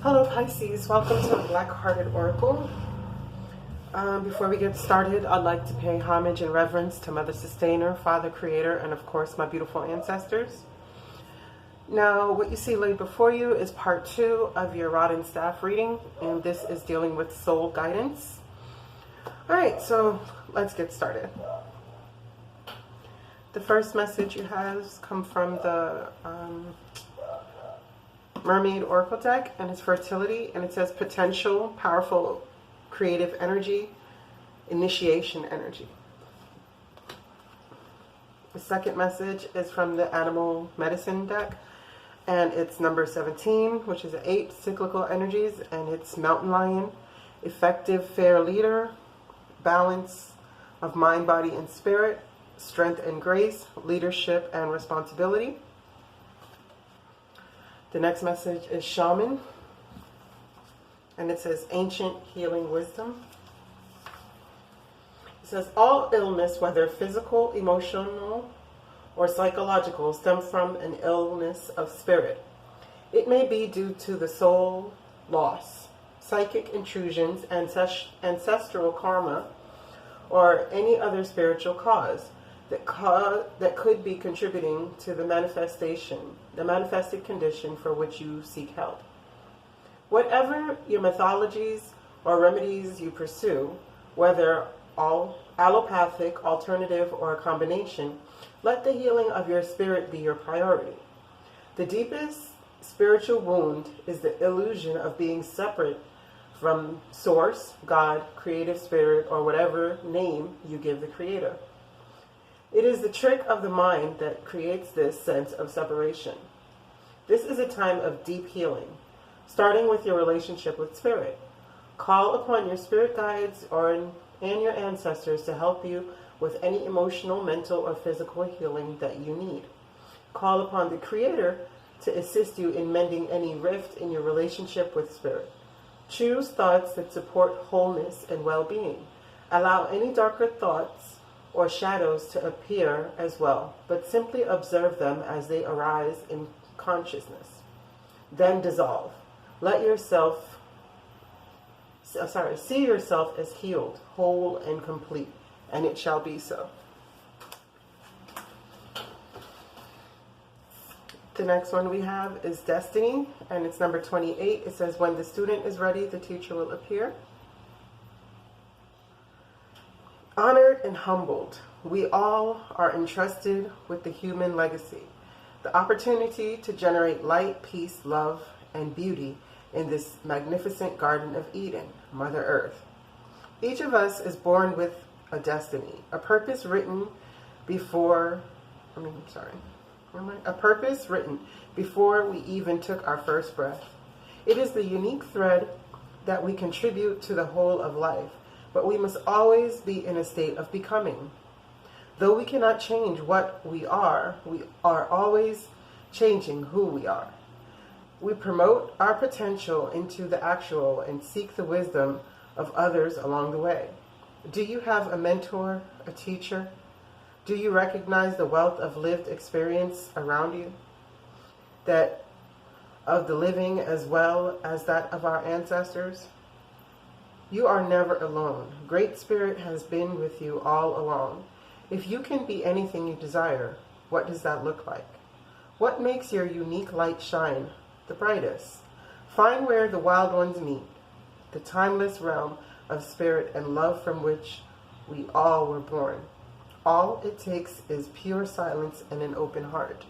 Hello Pisces, welcome to the Black Hearted Oracle. Before we get started, I'd like to pay homage and reverence to Mother Sustainer, Father Creator, and of course my beautiful ancestors. Now, what you see laid before you is part 2 of your Rod and Staff reading, and this is dealing with soul guidance. Alright, so let's get started. The first message you have come from the Mermaid Oracle deck, and it's fertility, and it says potential, powerful, creative energy, initiation energy. The second message is from the Animal Medicine deck, and it's number 17, which is 8 cyclical energies, and it's Mountain Lion, effective, fair leader, balance of mind, body, and spirit, strength and grace, leadership and responsibility. The next message is Shaman, and it says ancient healing wisdom. It says all illness, whether physical, emotional, or psychological, stems from an illness of spirit. It may be due to the soul loss, psychic intrusions, ancestral karma, or any other spiritual cause that could be contributing to the manifested condition for which you seek help. Whatever your mythologies or remedies you pursue, whether all allopathic, alternative, or a combination, let the healing of your spirit be your priority. The deepest spiritual wound is the illusion of being separate from Source, God, Creative Spirit, or whatever name you give the Creator. It is the trick of the mind that creates this sense of separation. This is a time of deep healing, starting with your relationship with Spirit. Call upon your spirit guides and your ancestors to help you with any emotional, mental, or physical healing that you need. Call upon the Creator to assist you in mending any rift in your relationship with Spirit. Choose thoughts that support wholeness and well-being. Allow any darker thoughts or shadows to appear as well, but simply observe them as they arise in consciousness. Then dissolve. See yourself as healed, whole, and complete, and it shall be so. The next one we have is Destiny, and it's number 28. It says, when the student is ready, the teacher will appear. Honored and humbled, we all are entrusted with the human legacy, the opportunity to generate light, peace, love, and beauty in this magnificent Garden of Eden, Mother Earth. Each of us is born with a destiny, a purpose written before we even took our first breath. It is the unique thread that we contribute to the whole of life, but we must always be in a state of becoming. Though we cannot change what we are always changing who we are. We promote our potential into the actual and seek the wisdom of others along the way. Do you have a mentor, a teacher? Do you recognize the wealth of lived experience around you? That of the living as well as that of our ancestors? You are never alone. Great Spirit has been with you all along. If you can be anything you desire, what does that look like? What makes your unique light shine the brightest? Find where the wild ones meet, the timeless realm of spirit and love from which we all were born. All it takes is pure silence and an open heart.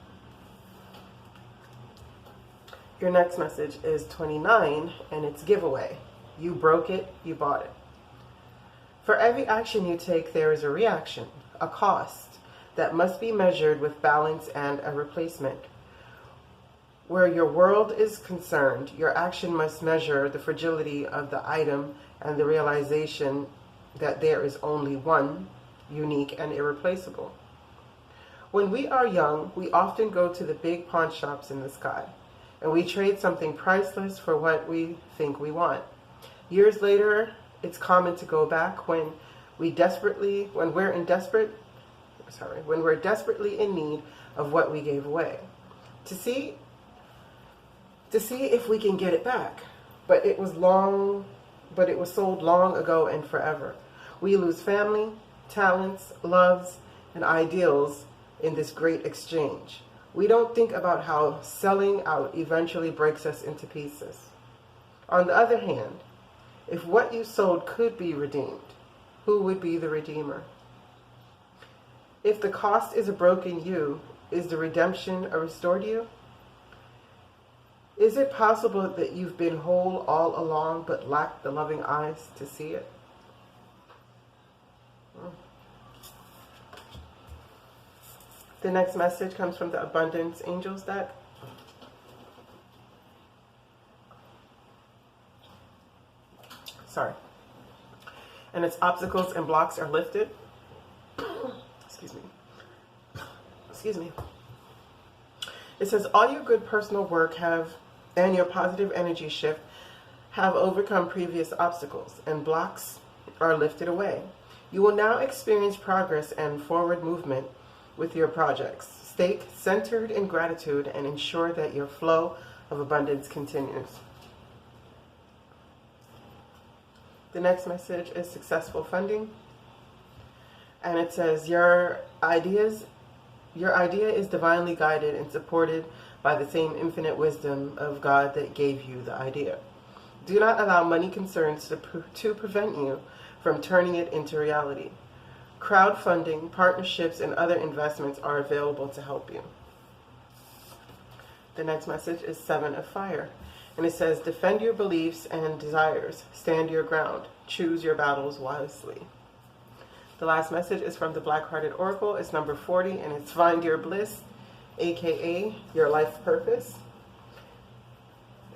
Your next message is 29, and it's giveaway. You broke it, you bought it. For every action you take, there is a reaction, a cost that must be measured with balance and a replacement. Where your world is concerned, your action must measure the fragility of the item and the realization that there is only one, unique and irreplaceable. When we are young, we often go to the big pawn shops in the sky, and we trade something priceless for what we think we want. Years later, it's common to go back when we're desperately in need of what we gave away, to see if we can get it back. but it was sold long ago and forever. We lose family, talents, loves, and ideals in this great exchange. We don't think about how selling out eventually breaks us into pieces. On the other hand, if what you sold could be redeemed, who would be the redeemer? If the cost is a broken you, is the redemption a restored you? Is it possible that you've been whole all along but lack the loving eyes to see it? The next message comes from the Abundance Angels deck. Sorry. And its obstacles and blocks are lifted. Excuse me. It says, all your good personal work and your positive energy shift have overcome previous obstacles, and blocks are lifted away. You will now experience progress and forward movement with your projects. Stay centered in gratitude and ensure that your flow of abundance continues. The next message is successful funding. And it says, your idea is divinely guided and supported by the same infinite wisdom of God that gave you the idea. Do not allow money concerns to prevent you from turning it into reality. Crowdfunding, partnerships, and other investments are available to help you. The next message is Seven of Fire. And it says, defend your beliefs and desires. Stand your ground. Choose your battles wisely. The last message is from the Black-Hearted Oracle. It's number 40, and it's Find Your Bliss, aka your life purpose.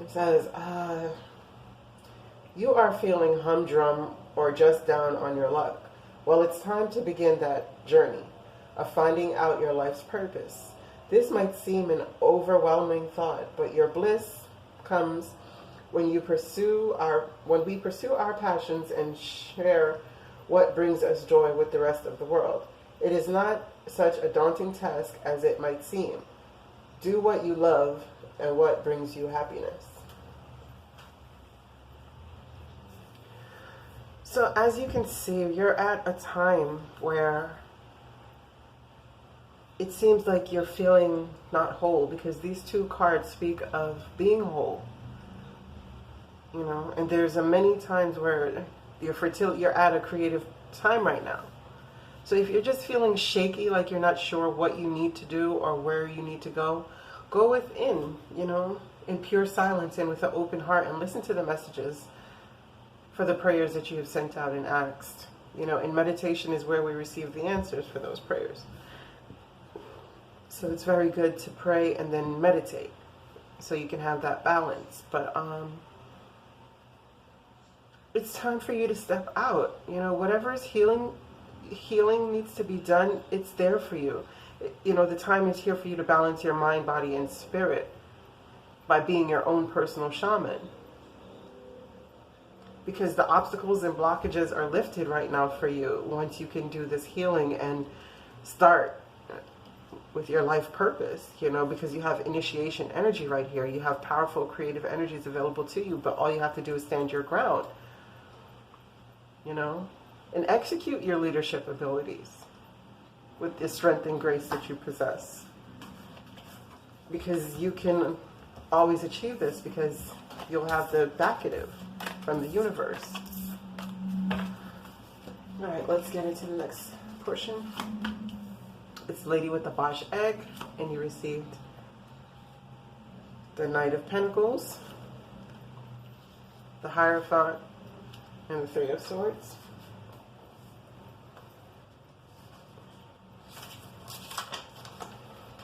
It says, you are feeling humdrum or just down on your luck. Well, it's time to begin that journey of finding out your life's purpose. This might seem an overwhelming thought, but your bliss comes when we pursue our passions and share what brings us joy with the rest of the world. It is not such a daunting task as it might seem. Do what you love and what brings you happiness. So as you can see, you're at a time where it seems like you're feeling not whole, because these two cards speak of being whole. You know, and there's many times where you're at a creative time right now. So if you're just feeling shaky, like you're not sure what you need to do or where you need to go within, you know, in pure silence and with an open heart, and listen to the messages for the prayers that you have sent out and asked. You know, and meditation is where we receive the answers for those prayers. So it's very good to pray and then meditate, so you can have that balance. But it's time for you to step out. You know, whatever is healing needs to be done, it's there for you. You know, the time is here for you to balance your mind, body, and spirit by being your own personal shaman. Because the obstacles and blockages are lifted right now for you once you can do this healing and start with your life purpose, you know, because you have initiation energy right here. You have powerful creative energies available to you, but all you have to do is stand your ground, you know, and execute your leadership abilities with the strength and grace that you possess. Because you can always achieve this, because you'll have the backative from the universe. All right, let's get into the next portion. It's Lady with the Bosch Egg, and you received the Knight of Pentacles, the Hierophant, and the Three of Swords.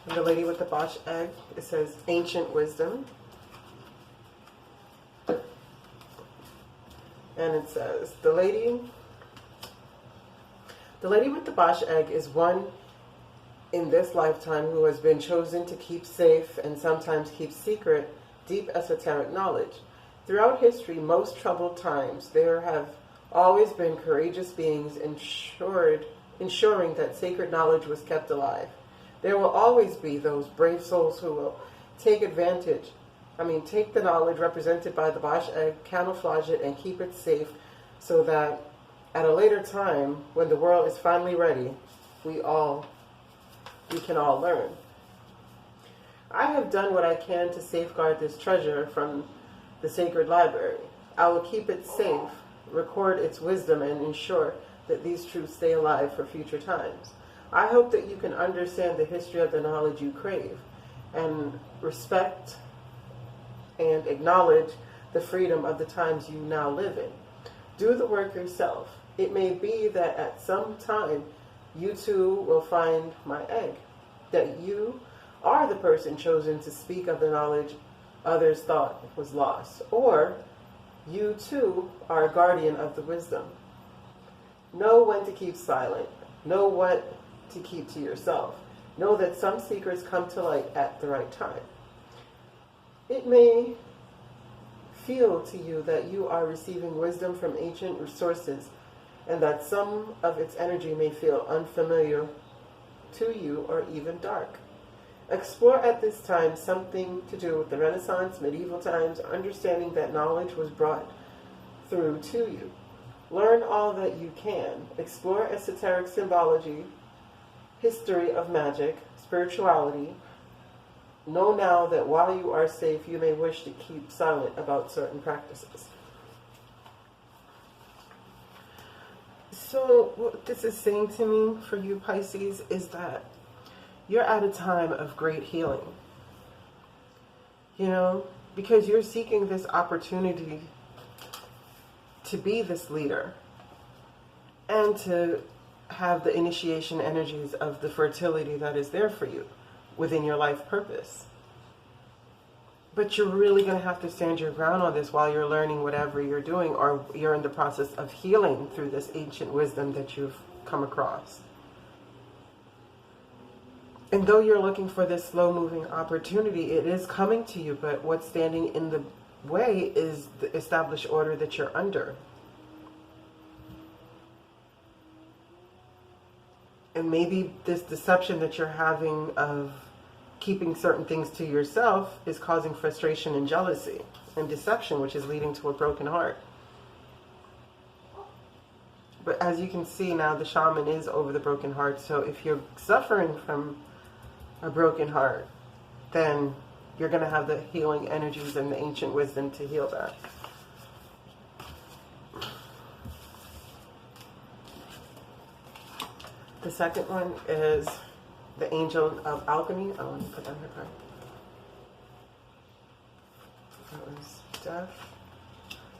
And the Lady with the Bosch Egg, it says Ancient Wisdom. And it says, the lady with the Bosch Egg is one in this lifetime who has been chosen to keep safe and sometimes keep secret deep esoteric knowledge. Throughout history, most troubled times, there have always been courageous beings ensuring that sacred knowledge was kept alive. There will always be those brave souls who will take advantage Take the knowledge represented by the Bash egg, camouflage it, and keep it safe so that at a later time, when the world is finally ready, we can all learn. I have done what I can to safeguard this treasure from the sacred library. I will keep it safe, record its wisdom, and ensure that these truths stay alive for future times. I hope that you can understand the history of the knowledge you crave and respect and acknowledge the freedom of the times you now live in. Do the work yourself. It may be that at some time you too will find my egg, that you are the person chosen to speak of the knowledge others thought was lost, or you too are a guardian of the wisdom. Know when to keep silent. Know what to keep to yourself. Know that some secrets come to light at the right time. It may feel to you that you are receiving wisdom from ancient resources and that some of its energy may feel unfamiliar to you or even dark. Explore at this time something to do with the Renaissance, medieval times, understanding that knowledge was brought through to you. Learn all that you can. Explore esoteric symbology, history of magic, spirituality. Know now that while you are safe, you may wish to keep silent about certain practices. So what this is saying to me for you Pisces is that you're at a time of great healing. Because you're seeking this opportunity to be this leader and to have the initiation energies of the fertility that is there for you within your life purpose. But you're really going to have to stand your ground on this while you're learning whatever you're doing, or you're in the process of healing through this ancient wisdom that you've come across. And though you're looking for this slow-moving opportunity, it is coming to you, but what's standing in the way is the established order that you're under. And maybe this deception that you're having of keeping certain things to yourself is causing frustration and jealousy and deception, which is leading to a broken heart. But as you can see now, the shaman is over the broken heart. So if you're suffering from a broken heart, then you're going to have the healing energies and the ancient wisdom to heal that. The second one is the Angel of Alchemy. I want to put that in her card. That was Death,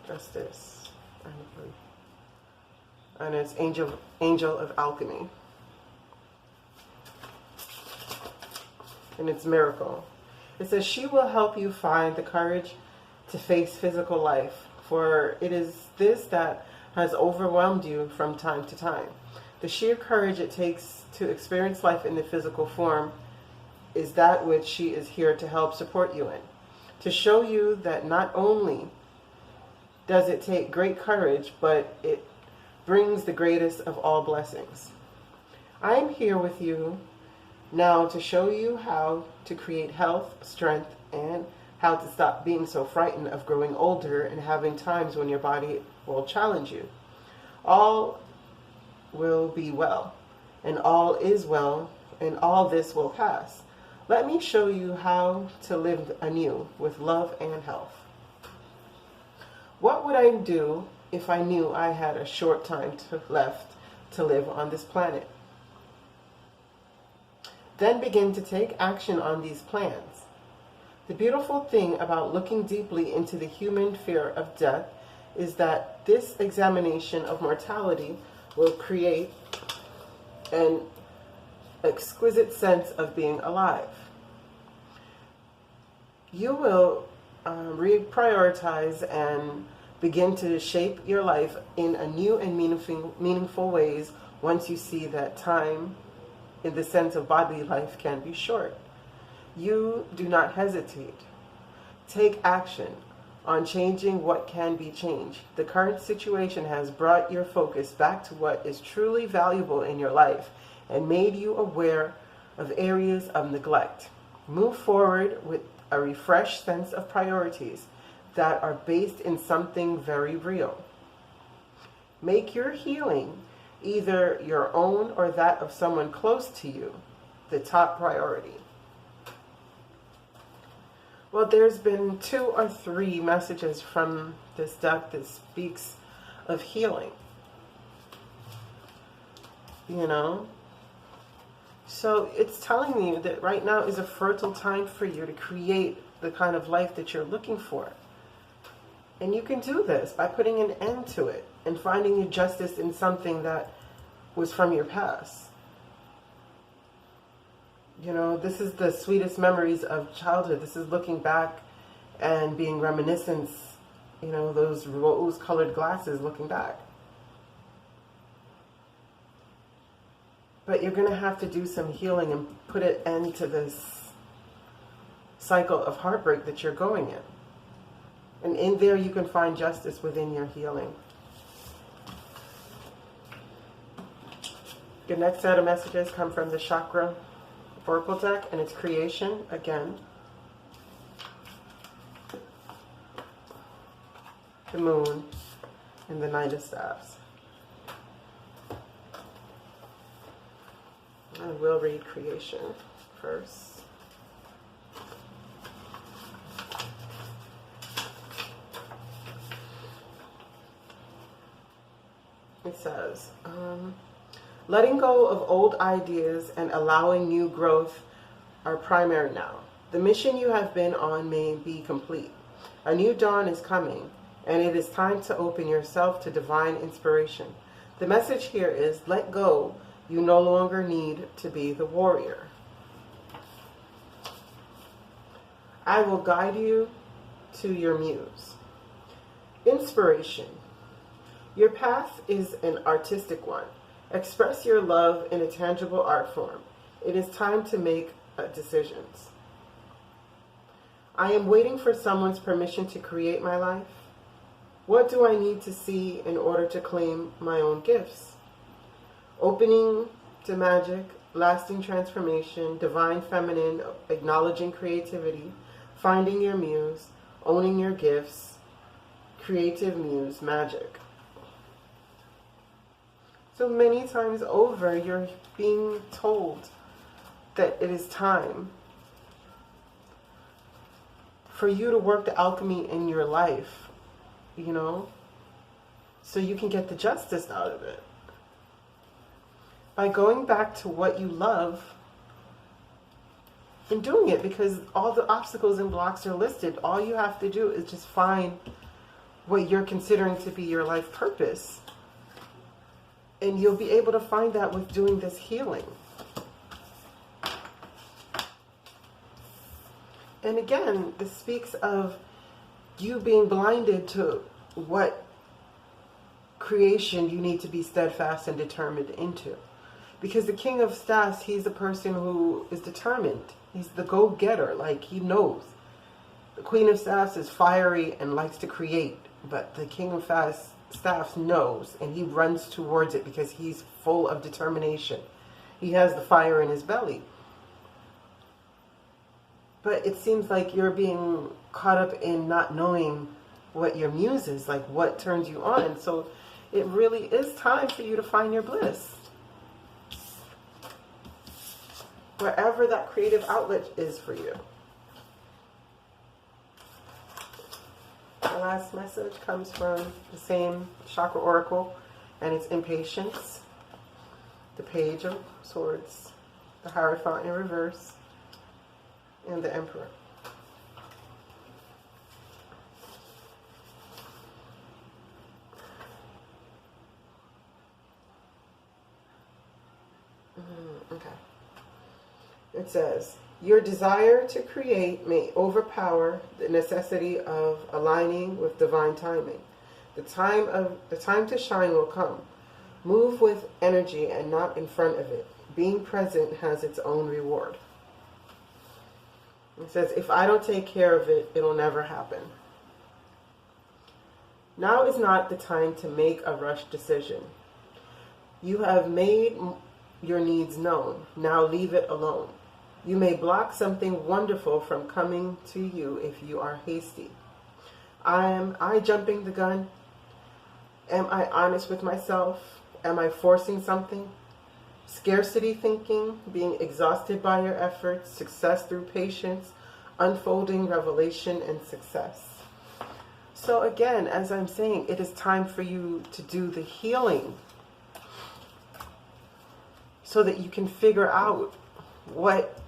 Justice, and Grief. And it's Angel of Alchemy. And it's Miracle. It says, she will help you find the courage to face physical life, for it is this that has overwhelmed you from time to time. The sheer courage it takes to experience life in the physical form is that which she is here to help support you in. To show you that not only does it take great courage, but it brings the greatest of all blessings. I am here with you now to show you how to create health, strength, and how to stop being so frightened of growing older and having times when your body will challenge you. All will be well, and all is well, and all this will pass. Let me show you how to live anew with love and health. What would I do if I knew I had a short time left to live on this planet? Then begin to take action on these plans. The beautiful thing about looking deeply into the human fear of death is that this examination of mortality will create an exquisite sense of being alive. You will reprioritize and begin to shape your life in a new and meaningful ways once you see that time in the sense of bodily life can be short. You do not hesitate. Take action on changing what can be changed. The current situation has brought your focus back to what is truly valuable in your life and made you aware of areas of neglect. Move forward with a refreshed sense of priorities that are based in something very real. Make your healing, either your own or that of someone close to you, the top priority. Well, there's been 2 or 3 messages from this deck that speaks of healing. You know? So it's telling you that right now is a fertile time for you to create the kind of life that you're looking for. And you can do this by putting an end to it and finding your justice in something that was from your past. You know, this is the sweetest memories of childhood. This is looking back and being reminiscence, you know, those rose-colored glasses looking back. But you're going to have to do some healing and put an end to this cycle of heartbreak that you're going in. And in there you can find justice within your healing. Your next set of messages come from the Chakra Oracle deck, and it's creation again. The Moon and the Knight of Staves. I will read creation first. It says, letting go of old ideas and allowing new growth are primary now. The mission you have been on may be complete. A new dawn is coming, and it is time to open yourself to divine inspiration. The message here is, let go. You no longer need to be the warrior. I will guide you to your muse. Inspiration. Your path is an artistic one. Express your love in a tangible art form. It is time to make decisions. I am waiting for someone's permission to create my life. What do I need to see in order to claim my own gifts? Opening to magic, lasting transformation, divine feminine, acknowledging creativity, finding your muse, owning your gifts, creative muse, magic. So many times over, you're being told that it is time for you to work the alchemy in your life, you know, so you can get the justice out of it. By going back to what you love and doing it, because all the obstacles and blocks are listed. All you have to do is just find what you're considering to be your life purpose. And you'll be able to find that with doing this healing. And again, this speaks of you being blinded to what creation you need to be steadfast and determined into. Because the King of Staffs, he's the person who is determined. He's the go-getter, like he knows. The Queen of Staffs is fiery and likes to create, but the King of Staffs knows, and he runs towards it because he's full of determination. He has the fire in his belly. But it seems like you're being caught up in not knowing what your muse is, like what turns you on. So it really is time for you to find your bliss. Wherever that creative outlet is for you. The last message comes from the same Chakra Oracle, and it's impatience, the Page of Swords, the Hierophant in reverse, and the Emperor. Okay. It says, your desire to create may overpower the necessity of aligning with divine timing. The time to shine will come. Move with energy and not in front of it. Being present has its own reward. It says, if I don't take care of it, it'll never happen. Now is not the time to make a rushed decision. You have made your needs known. Now leave it alone. You may block something wonderful from coming to you if you are hasty. Am I jumping the gun? Am I honest with myself? Am I forcing something? Scarcity thinking, being exhausted by your efforts, success through patience, unfolding revelation and success. So again, as I'm saying, it is time for you to do the healing so that you can figure out what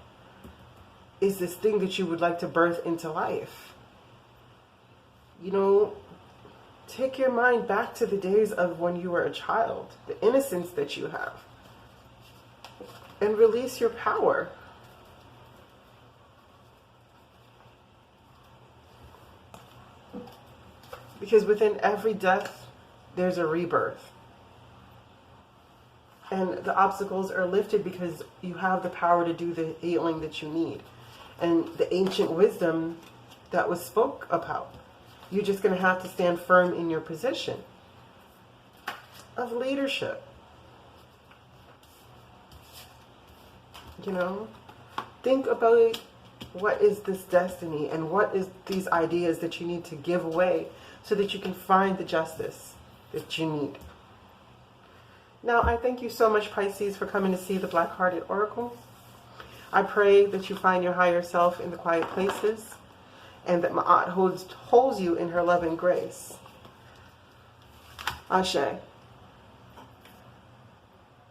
is this thing that you would like to birth into life. You know, take your mind back to the days of when you were a child, the innocence that you have, and release your power. Because within every death, there's a rebirth. And the obstacles are lifted because you have the power to do the healing that you need. And the ancient wisdom that was spoke about. You're just going to have to stand firm in your position of leadership. You know, think about what is this destiny and what is these ideas that you need to give away so that you can find the justice that you need. Now, I thank you so much, Pisces, for coming to see the Black-Hearted Oracle. I pray that you find your higher self in the quiet places and that Ma'at holds you in her love and grace. Ashe.